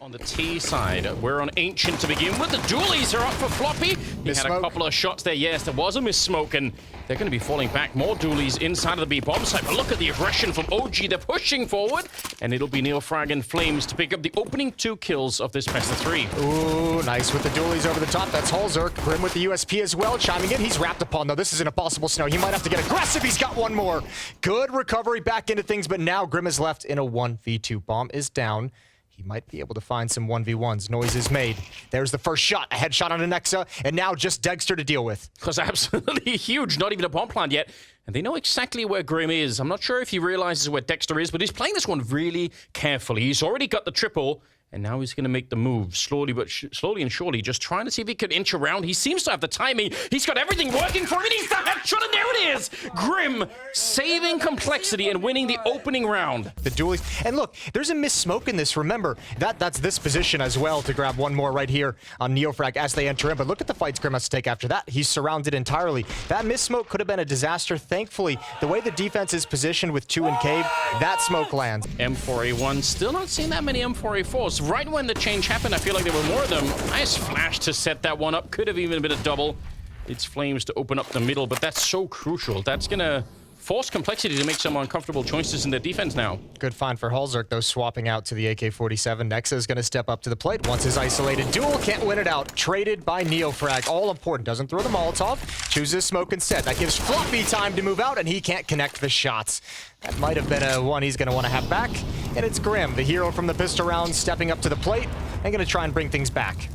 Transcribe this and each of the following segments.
On the T side, we're on Ancient to begin with. The dualies are up for Floppy. He had a couple of shots there. Yes, there was a miss smoke, and they're going to be falling back. More dualies inside of the B bomb site. But look at the aggression from OG. They're pushing forward, and it'll be Neofrag and Flames to pick up the opening 2 kills of this best of 3. Ooh, nice with the dualies over the top. That's Holzerk. Grim with the USP as well, chiming in. He's wrapped upon, though. This is an impossible snow. He might have to get aggressive. He's got one more. Good recovery back into things, but now Grim is left in a 1v2. Bomb is down. He might be able to find some 1v1s. Noise is made. There's the first shot. A headshot on Nexa, and now just Dexter to deal with. Because absolutely huge. Not even a bomb plant yet. And they know exactly where Grim is. I'm not sure if he realizes where Dexter is, but he's playing this one really carefully. He's already got the triple, and now he's going to make the move slowly and surely, just trying to see if he could inch around. He seems to have the timing. He's got everything working for him, and he's the headshot, and there it is! Grim saving complexity and winning the opening round. The dualies. And look, there's a miss smoke in this. Remember, that's this position as well to grab one more right here on Neofrag as they enter in. But look at the fights Grim has to take after that. He's surrounded entirely. That miss smoke could have been a disaster. Thankfully, the way the defense is positioned with 2 in cave, that smoke lands. M4A1, still not seeing that many M4A4s. Right when the change happened, I feel like there were more of them. Nice flash to set that one up. Could have even been a double. It's Flames to open up the middle, but that's so crucial. That's going to force complexity to make some uncomfortable choices in their defense now. Good find for Holzerk, though, swapping out to the AK-47. Nexa is going to step up to the plate. Once his isolated duel, can't win it out. Traded by Neofrag. All important. Doesn't throw the Molotov. Chooses smoke instead. That gives Floppy time to move out, and he can't connect the shots. That might have been a one he's going to want to have back. And it's Grim, the hero from the pistol round, stepping up to the plate and going to try and bring things back.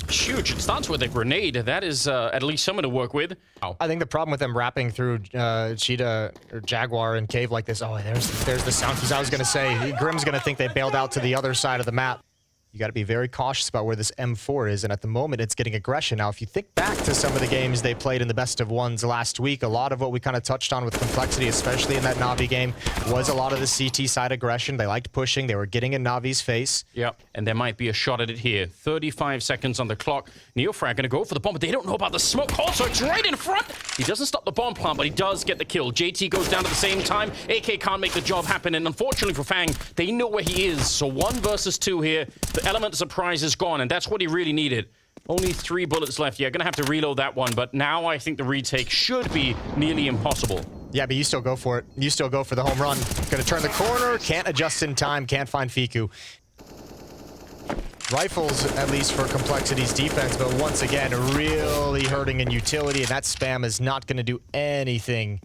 Huge. It starts with a grenade. That is at least someone to work with. Oh. I think the problem with them wrapping through Cheetah or Jaguar and Cave like this, oh, there's the sound. Because I was going to say, Grim's going to think they bailed out to the other side of the map. You got to be very cautious about where this M4 is, and at the moment, it's getting aggression. Now, if you think back to some of the games they played in the best of ones last week, a lot of what we kind of touched on with complexity, especially in that Navi game, was a lot of the CT side aggression. They liked pushing. They were getting in Navi's face. Yep, and there might be a shot at it here. 35 seconds on the clock. Neofrag going to go for the bomb, but they don't know about the smoke. Also, it's right in front. He doesn't stop the bomb plant, but he does get the kill. JT goes down at the same time. AK can't make the job happen, and unfortunately for Fang, they know where he is. So 1 versus 2 here. The element of surprise is gone, and that's what he really needed. Only 3 bullets left. Yeah, gonna have to reload that one, but now I think the retake should be nearly impossible. Yeah, but you still go for it. You still go for the home run. Gonna turn the corner, can't adjust in time, can't find Fiku. Rifles, at least for complexity's defense, but once again, really hurting in utility, and that spam is not gonna do anything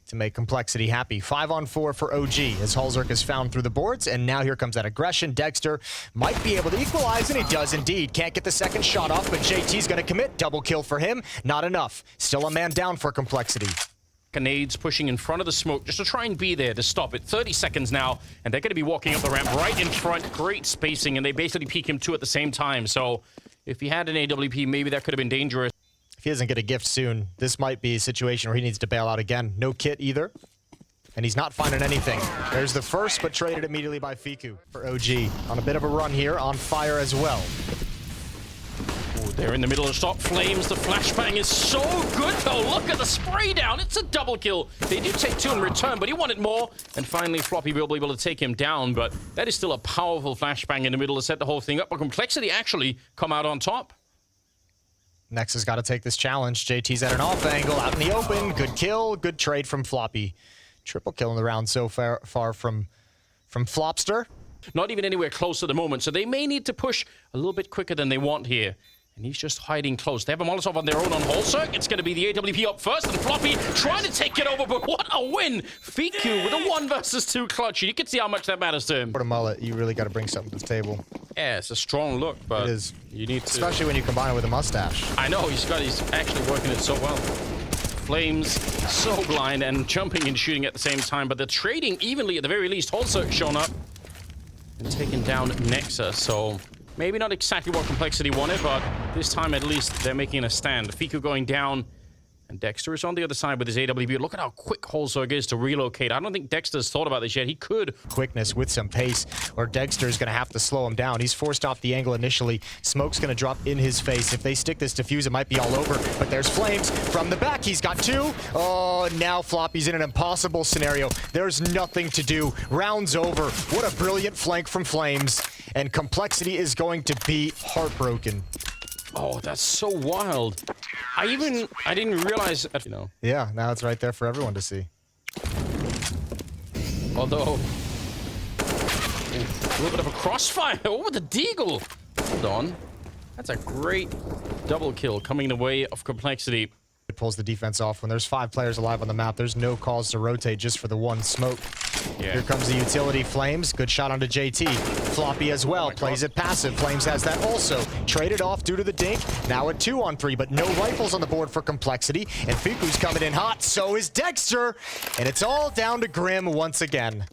to make complexity happy. 5-on-4 for OG as Holzerk is found through the boards, and now here comes that aggression. Dexter might be able to equalize, and he does indeed. Can't get the second shot off, but JT's gonna commit. Double kill for him. Not enough. Still a man down for complexity. Grenades pushing in front of the smoke just to try and be there to stop it. 30 seconds now, and they're going to be walking up the ramp right in front. Great spacing, and they basically peek him 2 at the same time. So if he had an AWP, maybe that could have been dangerous. If he doesn't get a gift soon, this might be a situation where he needs to bail out again. No kit either, and he's not finding anything. There's the first, but traded immediately by Fiku for OG. On a bit of a run here, on fire as well. Ooh, they're in the middle of the stop. Flames, the flashbang is so good, though. Look at the spray down. It's a double kill. They do take 2 in return, but he wanted more. And finally, Floppy will be able to take him down, but that is still a powerful flashbang in the middle to set the whole thing up. But complexity actually come out on top. Next has got to take this challenge. JT's at an off angle, out in the open. Good kill, good trade from Floppy. Triple kill in the round so far from Flopster. Not even anywhere close at the moment, so they may need to push a little bit quicker than they want here. And he's just hiding close. They have a Molotov on their own on Holzerk. It's going to be the AWP up first, and Floppy trying to take it over, but what a win! Fiku with a 1 versus 2 clutch. You can see how much that matters to him. For a mullet, you really got to bring something to the table. Yeah, it's a strong look, but it is. You need to... Especially when you combine it with a mustache. I know, he's actually working it so well. Flames so blind and jumping and shooting at the same time, but they're trading evenly at the very least. Holzerk shown up and taking down Nexa, so maybe not exactly what complexity wanted, but this time at least they're making a stand. Fiku going down, And Dexter is on the other side with his AWP. Look at how quick coldzera is to relocate. I don't think Dexter's thought about this yet. He could. Quickness with some pace, or Dexter's going to have to slow him down. He's forced off the angle initially. Smoke's going to drop in his face. If they stick this defuse, it might be all over. But there's Flames from the back. He's got two. Oh, now Floppy's in an impossible scenario. There's nothing to do. Round's over. What a brilliant flank from Flames. And Complexity is going to be heartbroken. Oh, that's so wild. I didn't realize, you know. Yeah, now it's right there for everyone to see. Although, a little bit of a crossfire over the deagle. Hold on. That's a great double kill coming the way of Complexity. It pulls the defense off. When there's 5 players alive on the map, there's no cause to rotate just for the one smoke. Yeah. Here comes the utility. Flames, good shot onto JT. Floppy as well, plays it passive. Flames has that also. Traded off due to the dink. Now at 2-on-3, but no rifles on the board for Complexity. And Fiku's coming in hot, so is Dexter. And it's all down to Grim once again.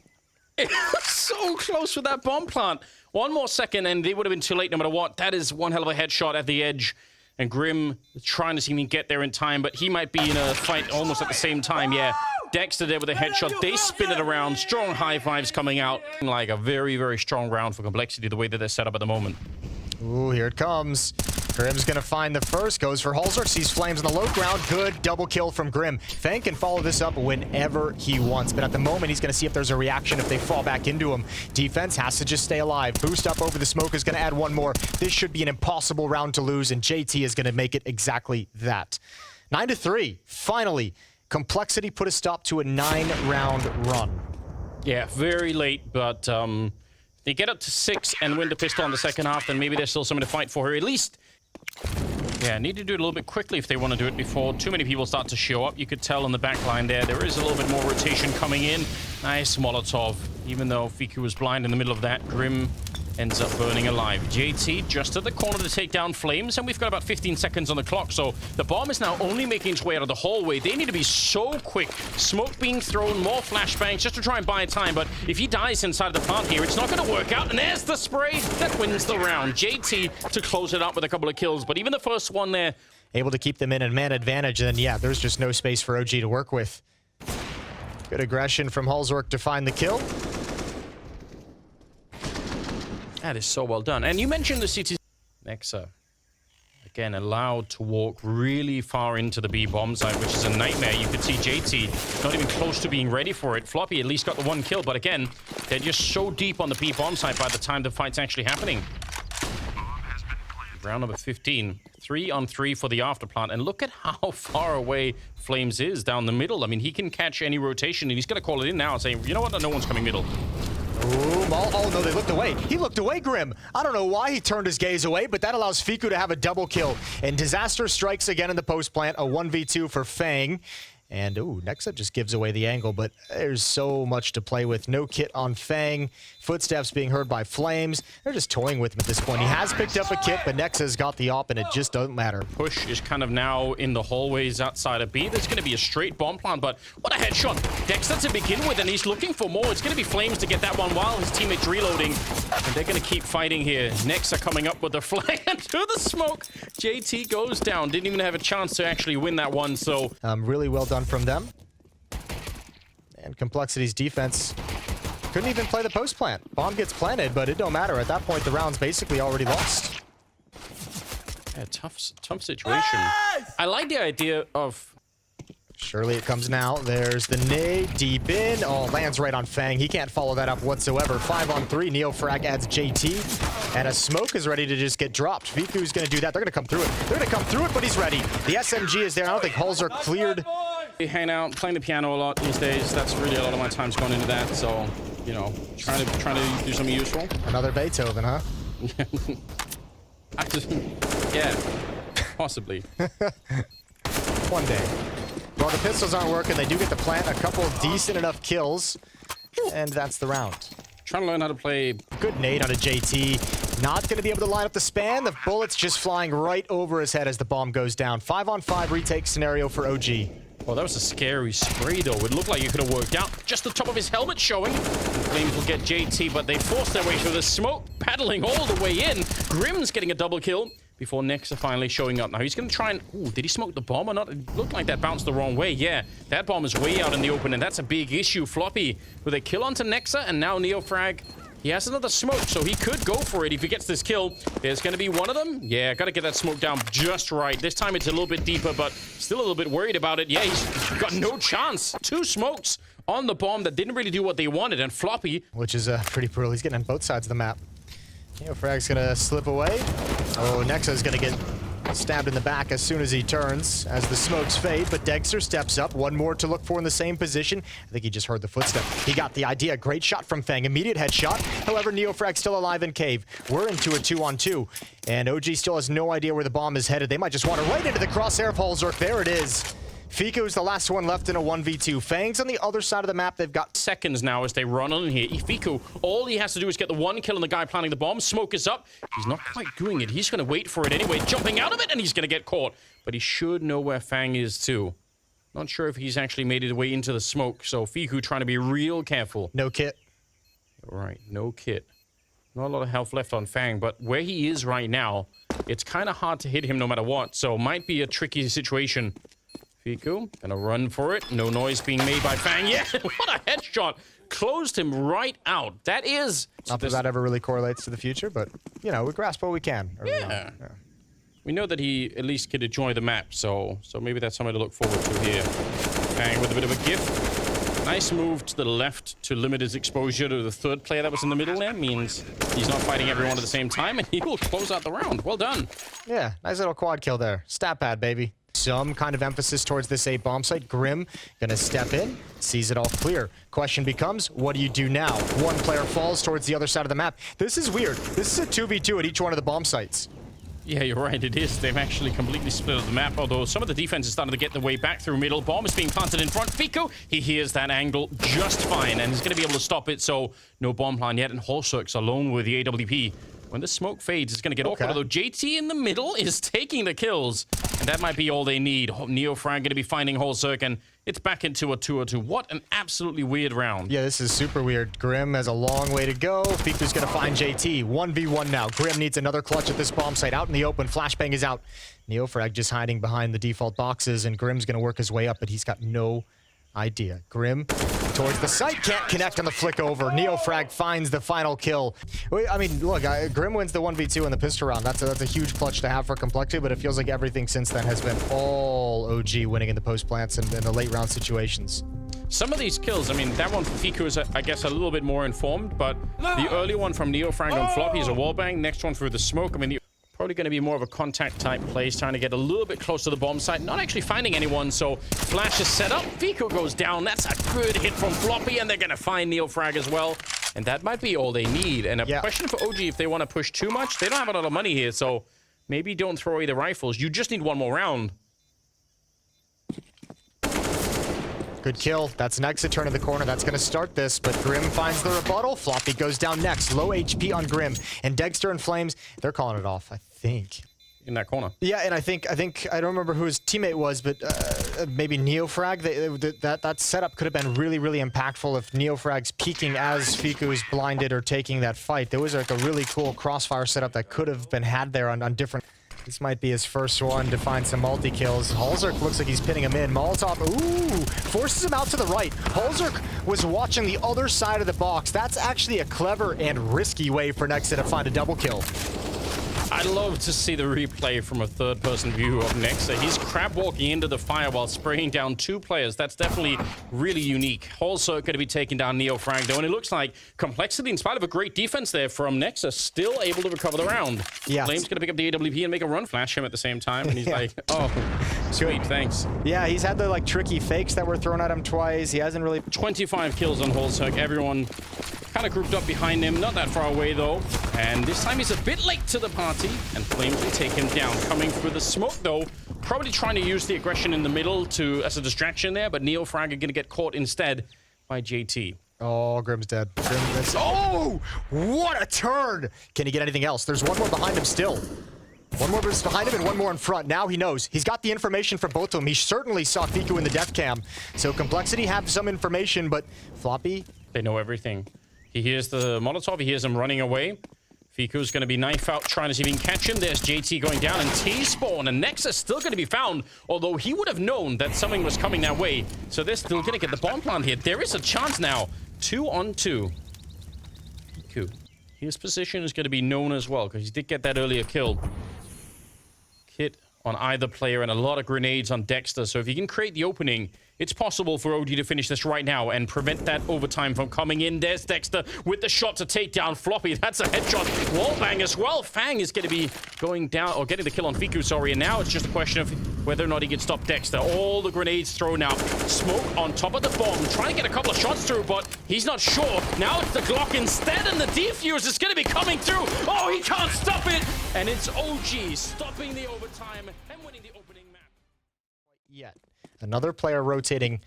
It was so close with that bomb plant. One more second and it would have been too late no matter what. That is one hell of a headshot at the edge. And Grim trying to see me get there in time, but he might be in a fight almost at the same time. Yeah, Dexter there with a headshot. They spin it around. Strong high fives coming out. Like a very, very strong round for Complexity, the way that they're set up at the moment. Ooh, here it comes. Grim's gonna find the first, goes for Holzer, sees Flames on the low ground. Good double kill from Grim. Fang can follow this up whenever he wants, but at the moment he's gonna see if there's a reaction if they fall back into him. Defense has to just stay alive. Boost up over the smoke is gonna add one more. This should be an impossible round to lose, and JT is gonna make it exactly that. 9-3, finally. Complexity put a stop to a 9-round run. Yeah, very late, but they get up to 6 and win the pistol in the second half, then maybe there's still something to fight for here. At least, yeah, need to do it a little bit quickly if they want to do it before too many people start to show up. You could tell on the back line there is a little bit more rotation coming in. Nice Molotov. Even though Fiku was blind in the middle of that, Grim ends up burning alive. JT just at the corner to take down Flames, and we've got about 15 seconds on the clock, so the bomb is now only making its way out of the hallway. They need to be so quick. Smoke being thrown, more flashbangs just to try and buy time, but if he dies inside the plant here, it's not going to work out, and there's the spray that wins the round. JT to close it up with a couple of kills, but even the first one there, able to keep them in a man advantage, and then yeah, there's just no space for OG to work with. Good aggression from Holzork to find the kill. That is so well done. And you mentioned the CT. Nexa, again, allowed to walk really far into the B bomb site, which is a nightmare. You could see JT not even close to being ready for it. Floppy at least got the one kill, but again, they're just so deep on the B bomb site by the time the fight's actually happening. Round number 15. 3-on-3 for the afterplant. And look at how far away Flames is down the middle. I mean, he can catch any rotation, and he's going to call it in now and say, you know what? No one's coming middle. Ooh, oh no, they looked away. He looked away, Grim. I don't know why he turned his gaze away, but that allows Fiku to have a double kill. And Disaster strikes again in the post plant, a 1v2 for Fang. And ooh, Nexa just gives away the angle, but there's so much to play with. No kit on Fang. Footsteps being heard by Flames. They're just toying with him at this point. He has picked up a kit, but Nexa's got the op, and it just doesn't matter. Push is kind of now in the hallways outside of B. There's going to be a straight bomb plant, but what a headshot. Dexter to begin with, and he's looking for more. It's going to be Flames to get that one while his teammate's reloading. And they're going to keep fighting here. Nexa coming up with the flag to the smoke. JT goes down. Didn't even have a chance to actually win that one, so... really well done from them. And Complexity's defense couldn't even play the post plant. Bomb gets planted, but it don't matter. At that point, the round's basically already lost. Yeah, tough situation. I like the idea of... Surely it comes now. There's the nade deep in. Oh, lands right on Fang. He can't follow that up whatsoever. 5-on-3. Neofrag adds JT. And a smoke is ready to just get dropped. Viku's going to do that. They're going to come through it. They're going to come through it, but he's ready. The SMG is there. I don't think holes are cleared. I hang out, playing the piano a lot these days. That's really a lot of my time's going into that. So, you know, trying to do something useful. Another Beethoven, huh? Yeah, possibly. One day. Well, the pistols aren't working. They do get to plant a couple of decent enough kills. And that's the round. Trying to learn how to play. Good nade on a JT. Not going to be able to line up the span. The bullets just flying right over his head as the bomb goes down. 5-on-5 retake scenario for OG. Well, that was a scary spray, though. It looked like it could have worked out. Just the top of his helmet showing. Flames will get JT, but they force their way through the smoke, paddling all the way in. Grim's getting a double kill before Nexa finally showing up. Now he's going to try and... Ooh, did he smoke the bomb or not? It looked like that bounced the wrong way. Yeah, that bomb is way out in the open, and that's a big issue. Floppy with a kill onto Nexa, and now NeoFrag, he has another smoke, so he could go for it if he gets this kill. There's going to be one of them. Yeah, got to get that smoke down just right. This time it's a little bit deeper, but still a little bit worried about it. Yeah, he's got no chance. 2 smokes on the bomb that didn't really do what they wanted, and Floppy... Which is pretty brutal. He's getting on both sides of the map. NeoFrag's gonna slip away. Oh, Nexa's gonna get stabbed in the back as soon as he turns, as the smokes fade, but Dexter steps up. One more to look for in the same position. I think he just heard the footstep. He got the idea. Great shot from Fang. Immediate headshot. However, NeoFrag still alive in cave. We're into a 2-on-2, and OG still has no idea where the bomb is headed. They might just want to right into the crosshair of holzerk. There it is. Fiku's the last one left in a 1v2. Fang's on the other side of the map. They've got seconds now as they run on here. Fiku, all he has to do is get the 1 kill on the guy planting the bomb. Smoke is up. He's not quite doing it. He's going to wait for it anyway, jumping out of it, and he's going to get caught. But he should know where Fang is too. Not sure if he's actually made his way into the smoke, so Fiku trying to be real careful. No kit. Right, no kit. Not a lot of health left on Fang, but where he is right now, it's kind of hard to hit him no matter what, so might be a tricky situation. Fiku, gonna run for it. No noise being made by Fang. Yeah, what a headshot. Closed him right out. That is... Not that that ever really correlates to the future, but, you know, we grasp what we can. Yeah. We know that he at least could enjoy the map, so maybe that's something to look forward to here. Fang with a bit of a gift. Nice move to the left to limit his exposure to the third player that was in the middle there. Means he's not fighting everyone at the same time, and he will close out the round. Well done. Yeah, nice little quad kill there. Stat pad, baby. Some kind of emphasis towards this A bomb site. Grim gonna step in, sees it all clear. Question becomes, what do you do now? One player falls towards the other side of the map. This is weird. This is a 2v2 at each one of the bomb sites. Yeah, you're right, it is. They've actually completely split up the map, although some of the defense is starting to get the way back through middle. Bomb is being planted in front. Fiku, he hears that angle just fine, and he's going to be able to stop it, so no bomb plan yet, and holzerk's alone with the AWP. When the smoke fades, it's going to get awkward, although JT in the middle is taking the kills, and that might be all they need. NeoFrag going to be finding holzerk, and it's back into a 2-2. What an absolutely weird round. Yeah, this is super weird. Grim has a long way to go. Fiku's going to find JT. 1v1 now. Grim needs another clutch at this bomb site. Out in the open. Flashbang is out. NeoFrag just hiding behind the default boxes, and Grim's going to work his way up, but he's got no idea. Grim towards the site, can't connect on the flick over. NeoFrag finds the final kill. I mean, look, Grim wins the 1v2 in the pistol round. That's a huge clutch to have for Complexity, but it feels like everything since then has been all OG winning in the post plants and in the late round situations. Some of these kills, I mean, that one from Fiku is, I guess, a little bit more informed, but the early one from NeoFrag on Floppy is a wallbang. Next one through the smoke. I mean, probably going to be more of a contact type plays, trying to get a little bit close to the bomb site, not actually finding anyone, so flash is set up. Fiku goes down. That's a good hit from Floppy, and they're going to find NeoFrag as well. And that might be all they need. And a question for OG, if they want to push too much, they don't have a lot of money here, so maybe don't throw away the rifles. You just need one more round. Good kill. That's Nexa turning the corner. That's going to start this, but Grim finds the rebuttal. Floppy goes down next. Low HP on Grim. And Dexter and Flames, they're calling it off, I think. In that corner. Yeah, and I think I don't remember who his teammate was, but maybe NeoFrag. That setup could have been really, really impactful if NeoFrag's peeking as Fiku is blinded or taking that fight. There was like a really cool crossfire setup that could have been had there on different... This might be his first one to find some multi-kills. holzerk looks like he's pinning him in. Molotov, ooh, forces him out to the right. holzerk was watching the other side of the box. That's actually a clever and risky way for Nexa to find a double kill. I'd love to see the replay from a third-person view of Nexa. He's crab walking into the fire while spraying down 2 players. That's definitely really unique. holzerk going to be taking down NeoFrag, though, and it looks like Complexity, in spite of a great defense there from Nexa, still able to recover the round. Yeah. Flame's going to pick up the AWP and make a run. Flash him at the same time, and he's like, oh, sweet, thanks. Yeah, he's had the, like, tricky fakes that were thrown at him twice. He hasn't really... 25 kills on holzerk. Everyone kind of grouped up behind him. Not that far away, though. And this time he's a bit late to the party, and Flames will take him down. Coming through the smoke, though, probably trying to use the aggression in the middle as a distraction there, but NeoFrag are going to get caught instead by JT. Oh, Grim's dead. Oh, what a turn! Can he get anything else? There's one more behind him still. One more behind him and one more in front. Now he knows. He's got the information for both of them. He certainly saw Fiku in the death cam. So Complexity have some information, but Floppy... They know everything. He hears the Molotov. He hears him running away. Fiku's going to be knife out, trying to see if he can catch him. There's JT going down, and T-spawn, and Nexus still going to be found, although he would have known that something was coming that way. So they're still going to get the bomb plant here. There is a chance now. 2 on 2. Fiku. His position is going to be known as well, because he did get that earlier kill. Hit on either player and a lot of grenades on Dexter. So if you can create the opening, it's possible for OG to finish this right now and prevent that overtime from coming in. There's Dexter with the shot to take down Floppy. That's a headshot. Wallbang as well. Fang is going to be going down, or getting the kill on Fiku, sorry. And now it's just a question of whether or not he can stop Dexter. All the grenades thrown out. Smoke on top of the bomb. Trying to get a couple of shots through, but he's not sure. Now it's the Glock instead, and the defuse is going to be coming through. Oh, he can't stop it. And it's OG stopping the overtime and winning the opening map. Yet. Another player rotating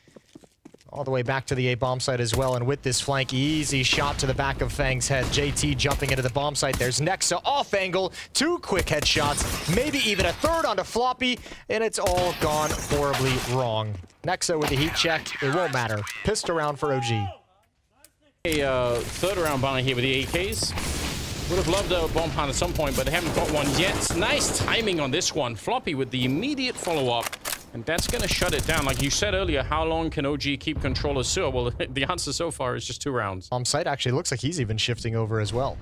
all the way back to the A bomb site as well. And with this flank, easy shot to the back of Fang's head. JT jumping into the bomb site. There's Nexa off angle. 2 quick headshots. Maybe even a third onto Floppy. And it's all gone horribly wrong. Nexa with the heat check. It won't matter. Pissed around for OG. A third round bounty here with the AKs. Would have loved a bomb plant at some point, but they haven't got one yet. Nice timing on this one. Floppy with the immediate follow-up. And that's going to shut it down. Like you said earlier, how long can OG keep control of Sewer? Well, the answer so far is just 2 rounds. Bomb site actually looks like he's even shifting over as well.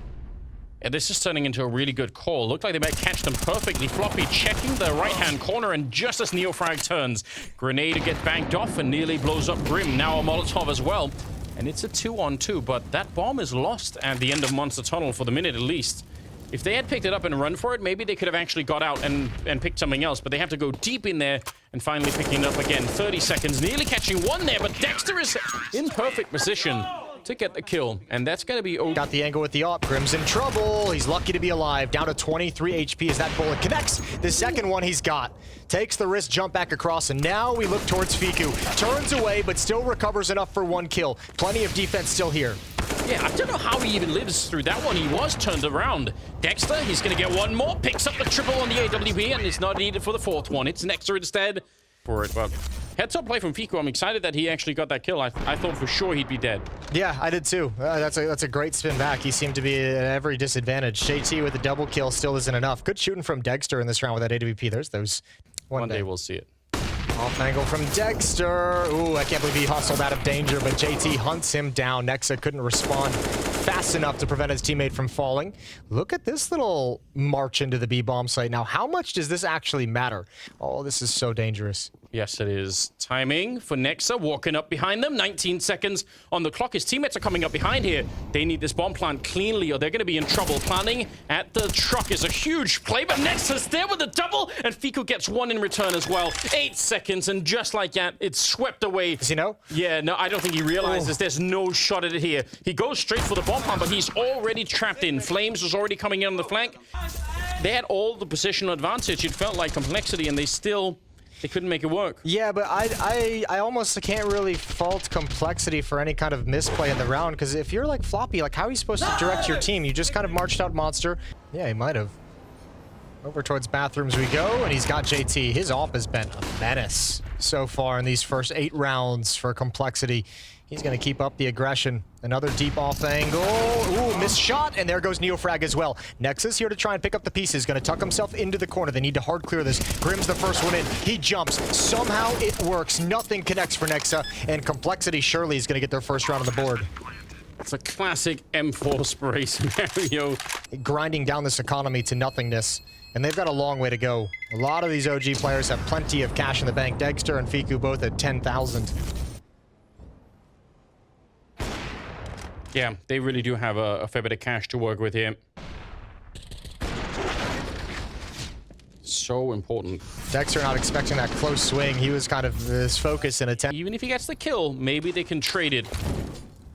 Yeah, this is turning into a really good call. Looked like they might catch them perfectly. Floppy checking the right-hand corner, and just as Neofrag turns, grenade gets banked off and nearly blows up Grim. Now a Molotov as well. And it's a 2 on 2, but that bomb is lost at the end of Monster Tunnel for the minute at least. If they had picked it up and run for it, maybe they could have actually got out and picked something else, but they have to go deep in there and finally picking it up again. 30 seconds, nearly catching one there, but Dexter is in perfect position to get the kill, and that's going to be... Got the angle with the op. Grim's in trouble. He's lucky to be alive. Down to 23 HP as that bullet connects. The second one he's got. Takes the risk, jump back across, and now we look towards Fiku. Turns away, but still recovers enough for 1 kill. Plenty of defense still here. Yeah, I don't know how he even lives through that one. He was turned around. Dexter, he's going to get one more. Picks up the triple on the AWP, and it's not needed for the 4th one. It's Nexter instead for it, but... Heads up play from Fiku. I'm excited that he actually got that kill. I thought for sure he'd be dead. Yeah, I did too. That's a great spin back. He seemed to be at every disadvantage. JT with the double kill still isn't enough. Good shooting from Dexter in this round with that AWP. There's those. One day we'll see it. Off angle from Dexter. Ooh, I can't believe he hustled out of danger, but JT hunts him down. Nexa couldn't respond fast enough to prevent his teammate from falling. Look at this little march into the B bomb site. Now, how much does this actually matter? Oh, this is so dangerous. Yes, it is. Timing for Nexa, walking up behind them. 19 seconds on the clock. His teammates are coming up behind here. They need this bomb plant cleanly or they're going to be in trouble. Planning at the truck is a huge play, but Nexa's there with a double, and Fiku gets 1 in return as well. 8 seconds, and just like that, it's swept away. Does he know? Yeah, no, I don't think he realizes there's no shot at it here. He goes straight for the bomb plant, but he's already trapped in. Flames was already coming in on the flank. They had all the positional advantage. It felt like complexity, and they couldn't make it work. Yeah, but I almost can't really fault complexity for any kind of misplay in the round, because if you're like Floppy, like how are you supposed to direct your team? You just kind of marched out Monster. Yeah, he might have. Over towards bathrooms we go, and he's got JT. His off has been a menace so far in these first 8 rounds for complexity. He's going to keep up the aggression. Another deep off angle. Ooh, missed shot, and there goes Neofrag as well. Nexus here to try and pick up the pieces. Going to tuck himself into the corner. They need to hard clear this. Grim's the first one in. He jumps. Somehow it works. Nothing connects for Nexa, and complexity surely is going to get their first round on the board. It's a classic M4 spray scenario. Grinding down this economy to nothingness. And they've got a long way to go. A lot of these OG players have plenty of cash in the bank. Dexter and Fiku both at 10,000. Yeah, they really do have a fair bit of cash to work with here. So important. Dexter not expecting that close swing. He was kind of his focus and attempt. Even if he gets the kill, maybe they can trade it.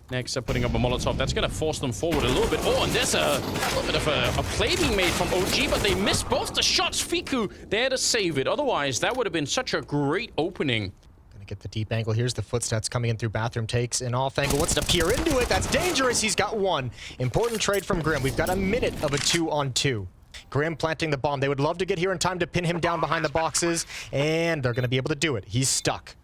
Next, putting up a Molotov. That's going to force them forward a little bit. Oh, and there's a little bit of a play being made from OG, but they missed both the shots. Fiku there to save it. Otherwise, that would have been such a great opening. Gonna get the deep angle. Here's the footsteps coming in through bathroom. Takes an off angle. Wants to peer into it. That's dangerous. He's got 1. Important trade from Grim. We've got a minute of a 2-on-2. Grim planting the bomb. They would love to get here in time to pin him down behind the boxes, and they're going to be able to do it. He's stuck.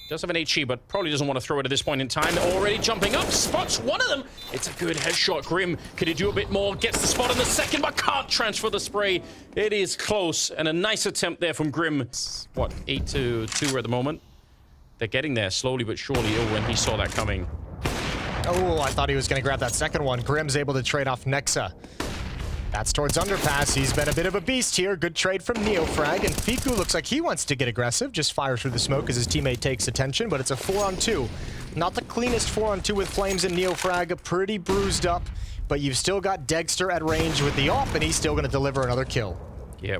Does have an HE, but probably doesn't want to throw it at this point in time. Already jumping up, spots one of them. It's a good headshot. Grim, could he do a bit more? Gets the spot in the second, but can't transfer the spray. It is close, and a nice attempt there from Grim. What, 8-2 at the moment? They're getting there slowly but surely. Oh, when he saw that coming. Oh, I thought he was going to grab that second one. Grim's able to trade off Nexa. That's towards underpass. He's been a bit of a beast here. Good trade from NeoFrag, and Fiku looks like he wants to get aggressive. Just fire through the smoke as his teammate takes attention, but it's a 4-on-2. Not the cleanest 4-on-2 with Flames and NeoFrag. Pretty bruised up, but you've still got Dexter at range with the off, and he's still going to deliver another kill. Yeah,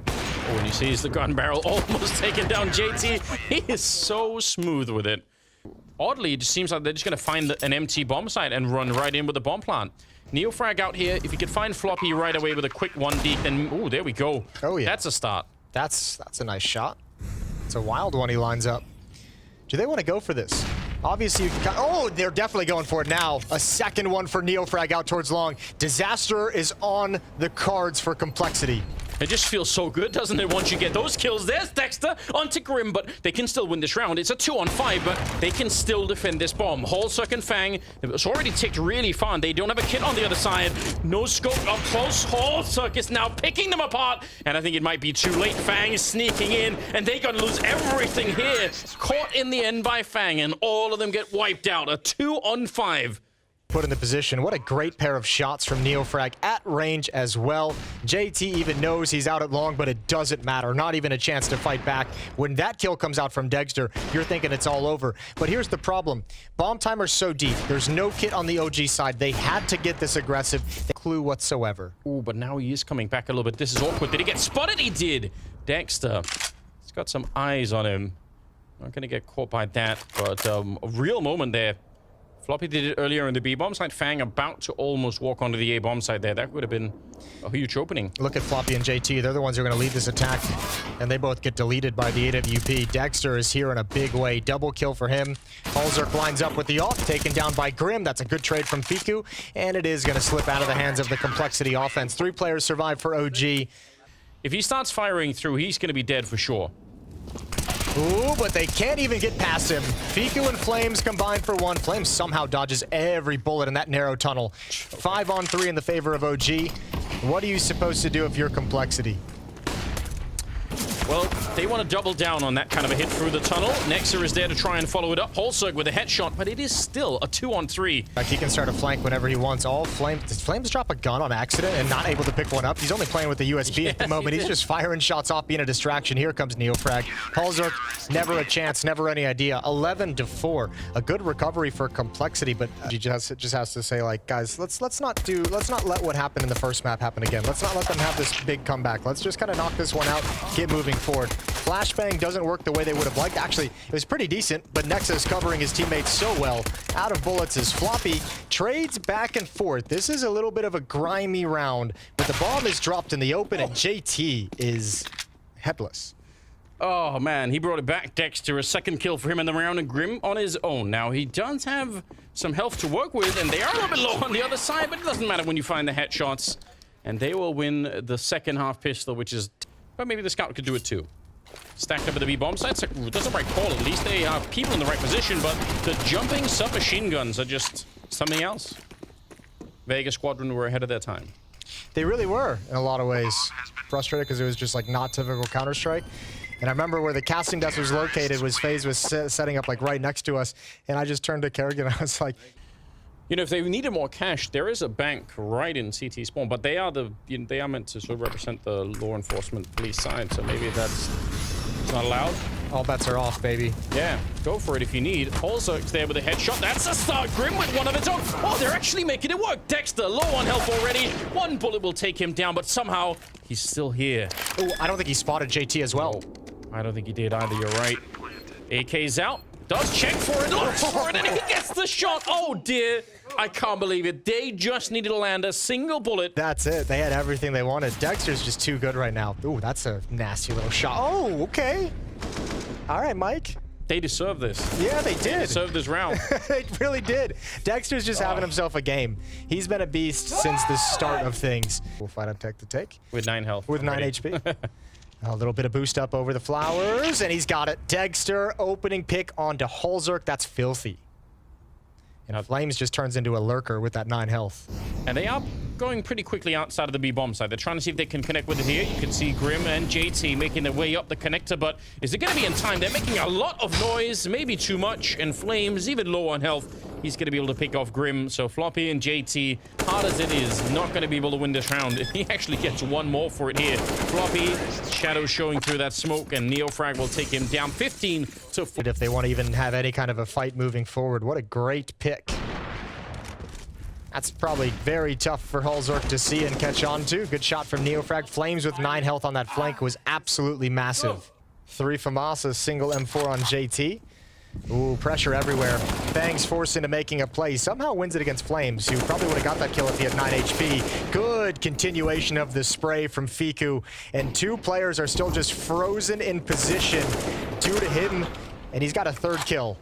when he sees the gun barrel almost taking down JT, he is so smooth with it. Oddly, it just seems like they're just going to find an empty bomb site and run right in with the bomb plant. NeoFrag out here. If you could find Floppy right away with a quick 1D, then... Oh, there we go. Oh, yeah. That's a start. That's a nice shot. It's a wild one he lines up. Do they want to go for this? Obviously, oh, they're definitely going for it now. A second one for NeoFrag out towards long. Disaster is on the cards for Complexity. It just feels so good, doesn't it, once you get those kills? There's Dexter onto Grim, but they can still win this round. It's a 2-on-5, but they can still defend this bomb. Holzuk and Fang, it's already ticked really far. They don't have a kit on the other side. No scope up close. Holzuk is now picking them apart, and I think it might be too late. Fang is sneaking in, and they're going to lose everything here. Caught in the end by Fang, and all of them get wiped out. A 2-on-5. Put in the position. What a great pair of shots from NeoFrag at range as well. JT even knows he's out at long, but it doesn't matter. Not even a chance to fight back. When that kill comes out from Dexter, you're thinking it's all over. But here's the problem. Bomb timer's so deep. There's no kit on the OG side. They had to get this aggressive. No clue whatsoever. Ooh, but now he is coming back a little bit. This is awkward. Did he get spotted? He did. Dexter. He's got some eyes on him. Not going to get caught by that, but a real moment there. Floppy did it earlier in the B bomb site. Fang about to almost walk onto the A bomb site there. That would have been a huge opening. Look at Floppy and JT. They're the ones who are going to lead this attack, and they both get deleted by the AWP. Dexter is here in a big way. Double kill for him. Holzuk lines up with the off, taken down by Grim. That's a good trade from Fiku, and it is going to slip out of the hands of the Complexity offense. 3 players survive for OG. If he starts firing through, he's going to be dead for sure. Ooh, but they can't even get past him. Fiku and Flames combined for 1. Flames somehow dodges every bullet in that narrow tunnel. 5-on-3 in the favor of OG. What are you supposed to do if you're Complexity? Well, they want to double down on that kind of a hit through the tunnel. Nexa is there to try and follow it up. Holzuk with a headshot, but it is still a 2-on-3. Like he can start a flank whenever he wants. All Flames. Did Flames drop a gun on accident and not able to pick one up? He's only playing with the USB at the moment. He's just firing shots off, being a distraction. Here comes NeoFrag. Holzuk, never a chance, never any idea. 11-4. A good recovery for Complexity, but he just has to say, like, guys, let's not let what happened in the first map happen again. Let's not let them have this big comeback. Let's just kind of knock this one out, get moving forward. Flashbang doesn't work the way they would have liked. Actually, it was pretty decent, but Nexa is covering his teammates so well. Out of bullets is Floppy. Trades back and forth. This is a little bit of a grimy round, but the bomb is dropped in the open, and JT is headless. Oh, man, he brought it back. Dexter, a second kill for him in the round, and Grim on his own. Now, he does have some health to work with, and they are a little bit low on the other side, but it doesn't matter when you find the headshots. And they will win the second half pistol, which is... But maybe the scout could do it too. Stacked up at the B bomb site. That's the right call. At least they have people in the right position, but the jumping submachine guns are just something else. Vegas Squadron were ahead of their time. They really were in a lot of ways. Frustrated because it was just like not typical Counter-Strike. And I remember where the casting desk was located was FaZe was setting up like right next to us, and I just turned to Kerrigan and I was like, you know, if they needed more cash, there is a bank right in CT spawn, but they are they are meant to sort of represent the law enforcement police side, so maybe it's not allowed. All bets are off, baby. Yeah, go for it if you need. Holzuk's there with a headshot. That's a start. Grim with one of its own. Oh, they're actually making it work. Dexter, low on health already. One bullet will take him down, but somehow he's still here. Oh, I don't think he spotted JT as well. I don't think he did either. You're right. AK's out. Does check for it, looks for it, and he gets the shot. Oh, dear. I can't believe it. They just needed to land a single bullet. That's it. They had everything they wanted. Dexter's just too good right now. Ooh, that's a nasty little shot. Oh, okay. All right, Mike. They deserve this. Yeah, they did. They deserve this round. They really did. Dexter's just having himself a game. He's been a beast since the start of things. We'll fight on tech to take. With 9 health. With 9 HP. A little bit of boost up over the flowers, and he's got it. Dexter opening pick onto Holzerk. That's filthy. And Flames just turns into a lurker with that 9 health. And they are going pretty quickly outside of the B-bomb side. They're trying to see if they can connect with it here. You can see Grim and JT making their way up the connector, but is it going to be in time? They're making a lot of noise, maybe too much, and Flames, even low on health, he's going to be able to pick off Grim. So Floppy and JT, hard as it is, not going to be able to win this round. He actually gets one more for it here. Floppy, Shadow showing through that smoke, and NeoFrag will take him down 15 to 4. If they want to even have any kind of a fight moving forward, what a great pick. That's probably very tough for Holzerk to see and catch on to. Good shot from NeoFrag. Flames with 9 health on that flank was absolutely massive. 3 FAMAS, a single M4 on JT. Ooh, pressure everywhere. Fangs forced into making a play. Somehow wins it against Flames, who probably would have got that kill if he had 9 HP. Good continuation of the spray from Fiku. And 2 players are still just frozen in position. 2 to him, and he's got a 3rd kill.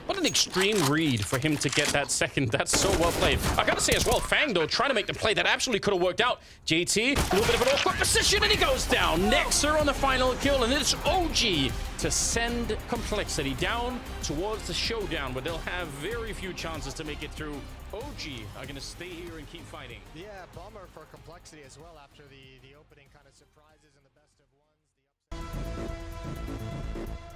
What an extreme read for him to get that second. That's so well played. I gotta say as well, Fang, though, trying to make the play that absolutely could have worked out. JT, a little bit of an awkward position, and he goes down. Nexer on the final kill, and it's OG to send Complexity down towards the showdown, where they'll have very few chances to make it through. OG are gonna stay here and keep fighting. Yeah, bummer for Complexity as well after the opening kind of surprises and the best of ones.